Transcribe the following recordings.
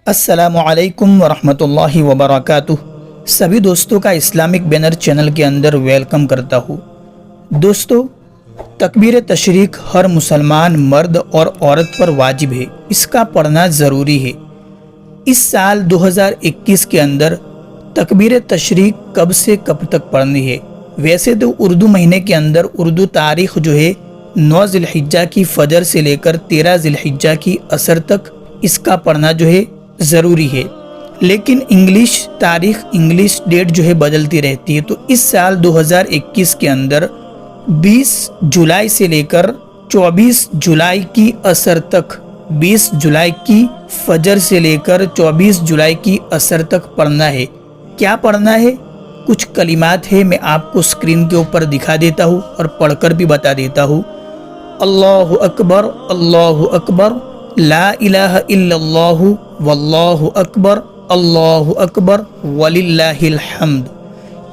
السلام علیکم ورحمۃ اللہ وبرکاتہ۔ سبھی دوستوں کا اسلامک بینر چینل کے اندر ویلکم کرتا ہوں۔ دوستو، تکبیر تشریق ہر مسلمان مرد اور عورت پر واجب ہے، اس کا پڑھنا ضروری ہے۔ اس سال 2021 کے اندر تکبیر تشریق کب سے کب تک پڑھنی ہے؟ ویسے تو اردو مہینے کے اندر اردو تاریخ جو ہے 9 ذی الحجہ کی فجر سے لے کر 13 ذی الحجہ کی عصر تک اس کا پڑھنا جو ہے ضروری ہے، لیکن انگلش تاریخ انگلش ڈیٹ جو ہے بدلتی رہتی ہے۔ تو اس سال 2021 کے اندر 20 جولائی سے لے کر 24 جولائی کی عصر تک، 20 جولائی کی فجر سے لے کر 24 جولائی کی عصر تک پڑھنا ہے۔ کیا پڑھنا ہے؟ کچھ کلمات ہے، میں آپ کو اسکرین کے اوپر دکھا دیتا ہوں اور پڑھ کر بھی بتا دیتا ہوں۔ اللہ اکبر، اللہ اکبر، لا الہ الا اللہ، واللہ اکبر، اللہ اکبر، وللہ الحمد۔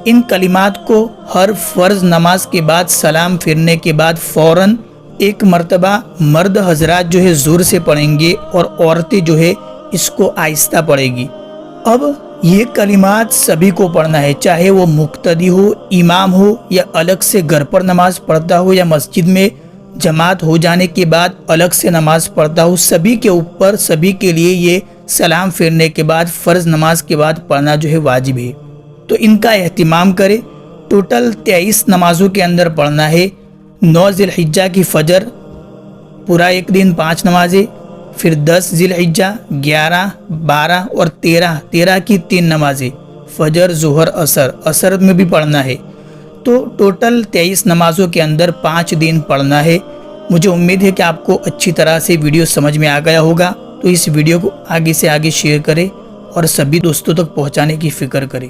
ان کلمات کو ہر فرض نماز کے بعد سلام پھرنے کے بعد فوراً ایک مرتبہ مرد حضرات جو ہے زور سے پڑھیں گے اور عورتیں جو ہے اس کو آہستہ پڑھے گی۔ اب یہ کلمات سبھی کو پڑھنا ہے، چاہے وہ مقتدی ہو، امام ہو، یا الگ سے گھر پر نماز پڑھتا ہو، یا مسجد میں جماعت ہو جانے کے بعد الگ سے نماز پڑھتا ہو، سبھی کے اوپر، سبھی کے لیے یہ سلام پھیرنے کے بعد فرض نماز کے بعد پڑھنا جو ہے واجب ہے۔ تو ان کا اہتمام کرے۔ ٹوٹل 23 نمازوں کے اندر پڑھنا ہے۔ 9 ذی الحجہ کی فجر پورا ایک دن 5 نمازیں، پھر 10 ذی الحجہ 11، 12 اور 13 کی 3 نمازیں، فجر، ظہر، عصر میں بھی پڑھنا ہے۔ تو ٹوٹل 23 نمازوں کے اندر 5 دن پڑھنا ہے۔ مجھے امید ہے کہ آپ کو اچھی طرح سے ویڈیو سمجھ میں آ گیا ہوگا، تو اس ویڈیو کو آگے سے آگے شیئر کریں اور سبھی دوستوں تک پہنچانے کی فکر کریں۔